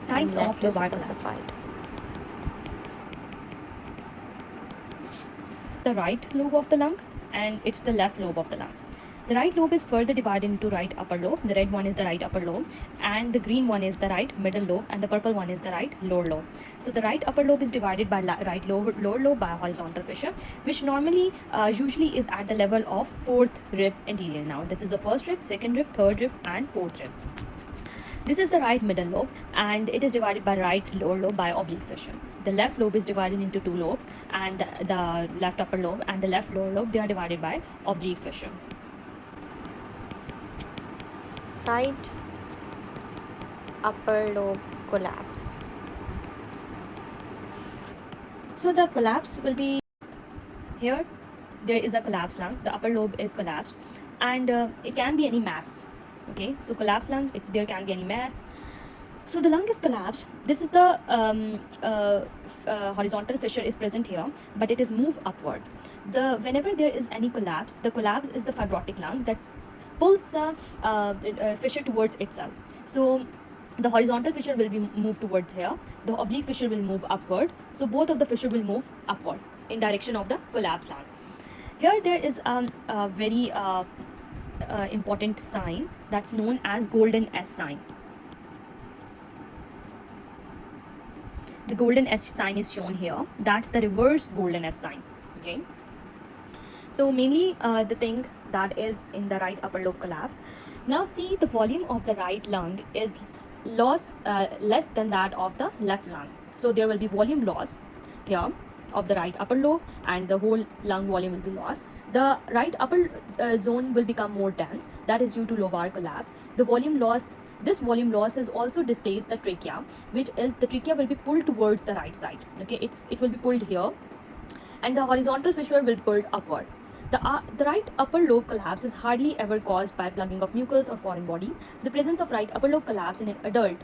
Types of lobar collapse. specified. The right lobe of the lung, and it's the left lobe of the lung. The right lobe is further divided into right upper lobe. The red one is the right upper lobe, and the green one is the right middle lobe, and the purple one is the right lower lobe. So the right upper lobe is divided by right lower lobe by a horizontal fissure, which normally usually is at the level of fourth rib anterior. Now this is the first rib, second rib, third rib, and fourth rib. This is the right middle lobe, and it is divided by right lower lobe by oblique fissure. The left lobe is divided into two lobes, and the left upper lobe and the left lower lobe, they are divided by oblique fissure. Right upper lobe collapse. So the collapse will be here. There is a collapsed lung. The upper lobe is collapsed, and it can be any mass. Okay, so collapsed lung, there can be any mass. So the lung is collapsed. This is the horizontal fissure is present here, but it is moved upward. Whenever there is any collapse, the collapse is the fibrotic lung that pulls the fissure towards itself. So the horizontal fissure will be moved towards here. The oblique fissure will move upward. So both of the fissure will move upward in direction of the collapsed lung. Here there is a very important sign that's known as golden S sign. The golden S sign is shown here. That's the reverse golden S sign. Okay. So mainly the thing that is in the right upper lobe collapse. Now see, the volume of the right lung is less than that of the left lung. So there will be volume loss here of the right upper lobe, and the whole lung volume will be lost. The right upper zone will become more dense. That is due to lobar collapse. The volume loss, this volume loss has also displaced the trachea, which is the trachea will be pulled towards the right side. Okay, it will be pulled here, and the horizontal fissure will be pulled upward. The right upper lobe collapse is hardly ever caused by plugging of mucus or foreign body. The presence of right upper lobe collapse in an adult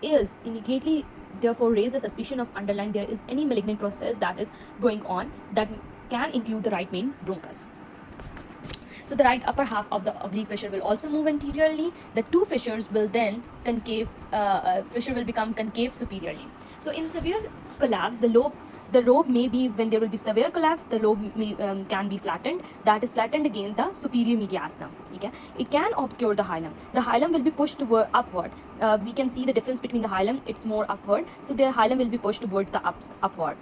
is immediately therefore raise the suspicion of underlying there is any malignant process that is going on that can include the right main bronchus. So the right upper half of the oblique fissure will also move anteriorly. The two fissures will then concave, fissure will become concave superiorly. So in severe collapse, the lobe may be, when there will be severe collapse, the lobe may, can be flattened. That is flattened against the superior mediastinum. Okay? It can obscure the hilum. The hilum will be pushed toward upward. We can see the difference between the hilum. It's more upward. So the hilum will be pushed towards the upward.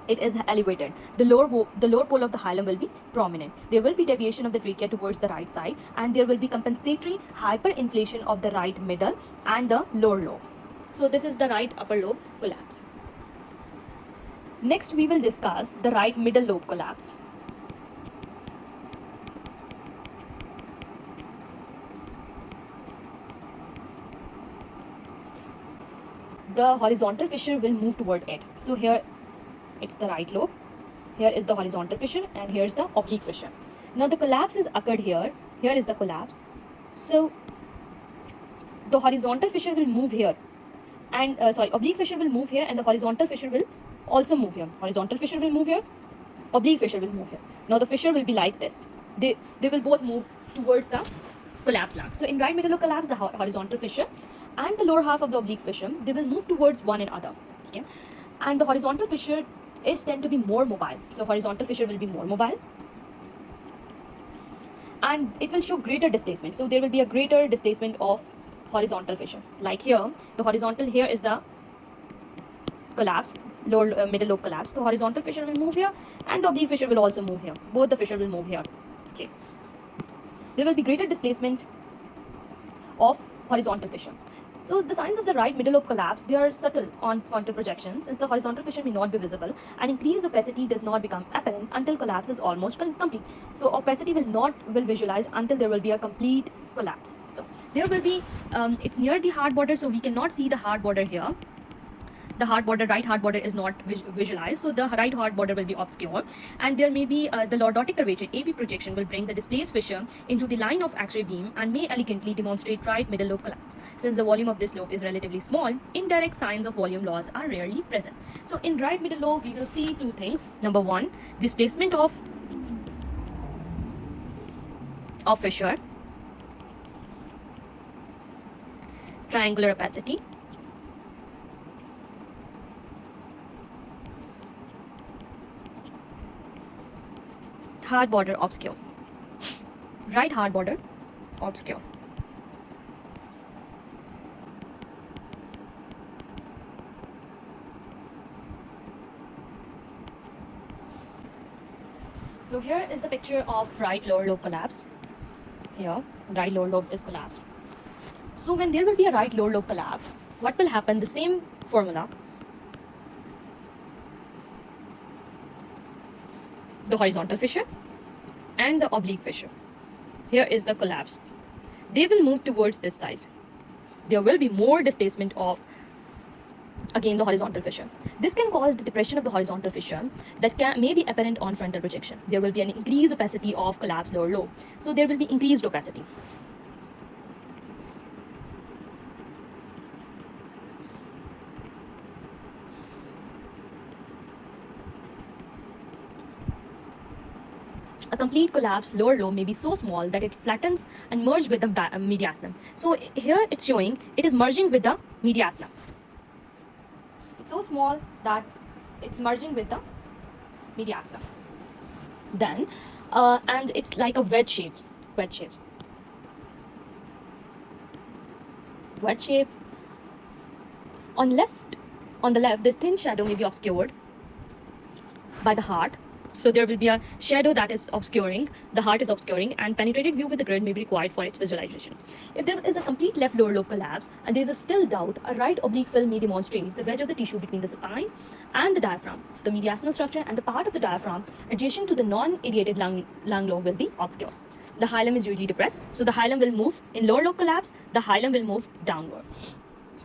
It is elevated. The lower pole of the hilum will be prominent. There will be deviation of the trachea towards the right side, and there will be compensatory hyperinflation of the right middle and the lower lobe. So this is the right upper lobe collapse. Next, we will discuss the right middle lobe collapse. The horizontal fissure will move toward it. So here it's the right lobe, here is the horizontal fissure, and here's the oblique fissure. Now the collapse is occurred here. Here is the collapse. So the horizontal fissure will move here, and oblique fissure will move here, and the horizontal fissure will also move here. Horizontal fissure will move here, oblique fissure will move here. Now the fissure will be like this. They will both move towards the collapse lung. So in right middle lobe collapse, the horizontal fissure and the lower half of the oblique fissure, they will move towards one another. Okay, and the horizontal fissure is tend to be more mobile. So horizontal fissure will be more mobile, and it will show greater displacement. So there will be a greater displacement of horizontal fissure. Like here, the horizontal, here is the collapse, lower middle lobe collapse. The horizontal fissure will move here, and the oblique fissure will also move here. Both the fissure will move here. Okay, there will be greater displacement of horizontal fissure. So the signs of the right middle lobe collapse, they are subtle on frontal projection, since the horizontal fissure may not be visible, and increased opacity does not become apparent until collapse is almost complete. So opacity will visualize until there will be a complete collapse. So there will be, it's near the heart border, so we cannot see the heart border here. The heart border, right heart border is not visualized, so the right heart border will be obscure, and there may be the lordotic curvature AB projection will bring the displaced fissure into the line of X-ray beam and may elegantly demonstrate right middle lobe collapse. Since the volume of this lobe is relatively small, indirect signs of volume loss are rarely present. So in right middle lobe, we will see two things. Number one, displacement of fissure, triangular opacity, heart border obscure. Right heart border obscure. So here is the picture of right lower lobe collapse. Here, right lower lobe is collapsed. So when there will be a right lower lobe collapse, what will happen? The same formula. The horizontal fissure and the oblique fissure. Here is the collapse. They will move towards this size. There will be more displacement of, again, the horizontal fissure. This can cause the depression of the horizontal fissure that may be apparent on frontal projection. There will be an increased opacity of collapsed lower lobe. So there will be increased opacity. A complete collapse lower lobe may be so small that it flattens and merges with the mediastinum. So here it's showing it is merging with the mediastinum. It's so small that it's merging with the mediastinum. Then, and it's like a wedge shape. Wedge shape. On the left, this thin shadow may be obscured by the heart. So there will be a shadow that is obscuring, the heart is obscuring, and penetrated view with the grid may be required for its visualization. If there is a complete left lower lobe collapse and there is a still doubt, a right oblique film may demonstrate the wedge of the tissue between the supine and the diaphragm. So the mediastinal structure and the part of the diaphragm adjacent to the non-ideated lung lobe will be obscure. The hilum is usually depressed, so the hilum will move in lower lobe collapse, the hilum will move downward.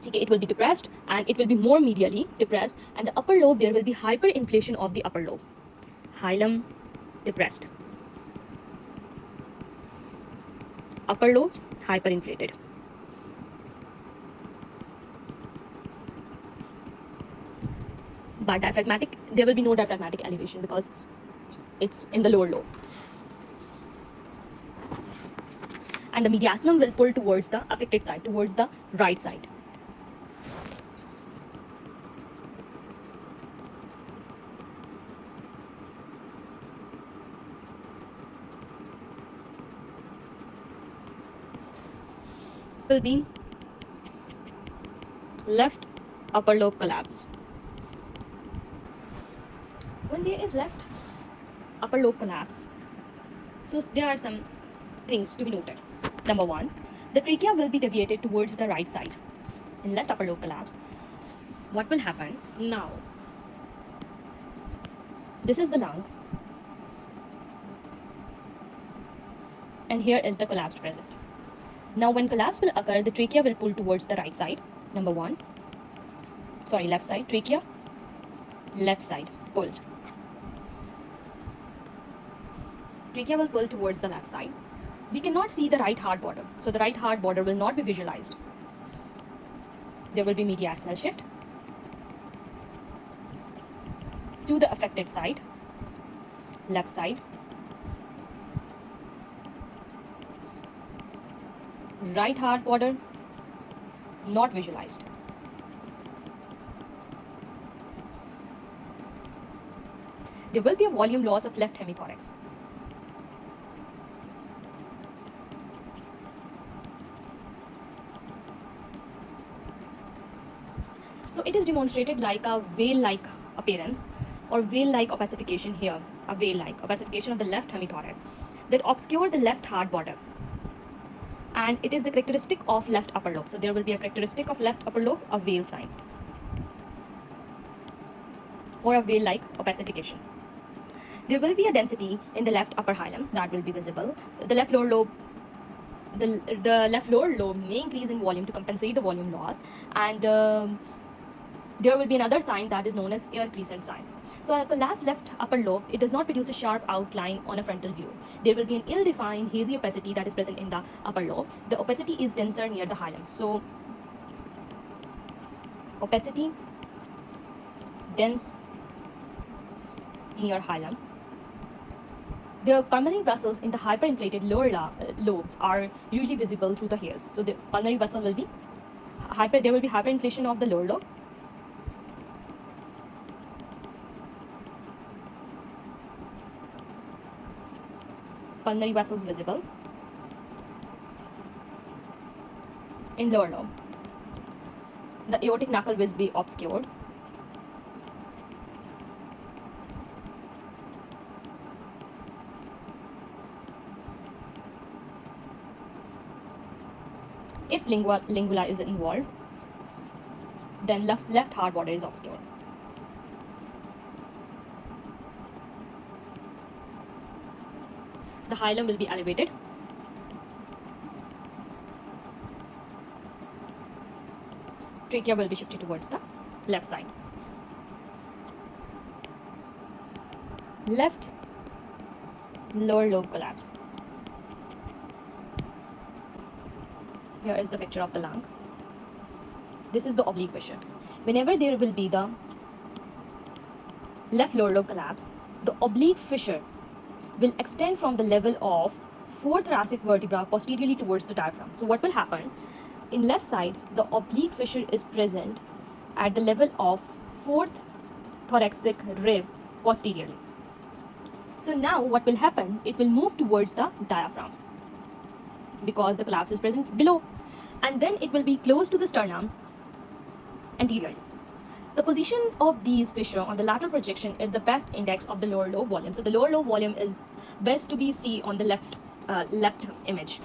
Okay, it will be depressed and it will be more medially depressed, and the upper lobe there will be hyperinflation of the upper lobe. Hilum depressed. Upper lobe hyperinflated. But diaphragmatic, there will be no diaphragmatic elevation because it's in the lower lobe. And the mediastinum will pull towards the affected side, towards the right side. Will be left upper lobe collapse. When there is left upper lobe collapse, so there are some things to be noted. Number one, the trachea will be deviated towards the right side. In left upper lobe collapse, what will happen? Now, this is the lung, and here is the collapsed present. Now, when collapse will occur, the trachea will pull towards the right side. Number one, left side, trachea, left side, pulled. Trachea will pull towards the left side. We cannot see the right heart border, so the right heart border will not be visualized. There will be mediastinal shift to the affected side, left side. Right heart border not visualized. There will be a volume loss of left hemithorax. So it is demonstrated like a veil-like appearance or veil-like opacification here, a veil-like opacification of the left hemithorax that obscure the left heart border. And it is the characteristic of left upper lobe. So there will be a characteristic of left upper lobe, a veil sign or a veil-like opacification. There will be a density in the left upper hilum that will be visible. The left lower lobe, the left lower lobe may increase in volume to compensate the volume loss, and there will be another sign that is known as air crescent sign. So a collapsed left upper lobe, it does not produce a sharp outline on a frontal view. There will be an ill-defined hazy opacity that is present in the upper lobe. The opacity is denser near the hilum. So opacity dense near hilum. The pulmonary vessels in the hyperinflated lower lobes are usually visible through the hairs. So the pulmonary vessel will be there will be hyperinflation of the lower lobe. pulmonary vessels visible in lower lobe. The aortic knuckle will be obscured. If lingula is involved, then left heart border is obscured. The hilum will be elevated. Trachea will be shifted towards the left side. Left lower lobe collapse. Here is the picture of the lung. This is the oblique fissure. Whenever there will be the left lower lobe collapse, the oblique fissure will extend from the level of fourth thoracic vertebra posteriorly towards the diaphragm. So what will happen? In left side, the oblique fissure is present at the level of fourth thoracic rib posteriorly. So now what will happen? It will move towards the diaphragm because the collapse is present below, and then it will be close to the sternum anteriorly. The position of these fissure on the lateral projection is the best index of the lower lobe volume. So the lower lobe volume is best to be seen on the left image,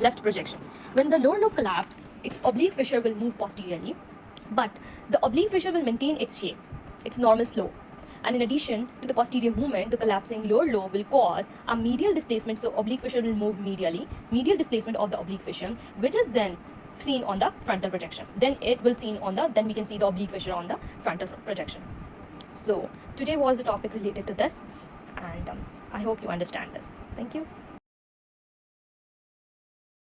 left projection. When the lower lobe collapse, its oblique fissure will move posteriorly, but the oblique fissure will maintain its shape, its normal slope. And in addition to the posterior movement, the collapsing lower lobe will cause a medial displacement. So oblique fissure will move medially, medial displacement of the oblique fissure, which is then seen on the frontal projection. Then we can see the oblique fissure on the frontal projection. So today was the topic related to this, and I hope you understand this. Thank you.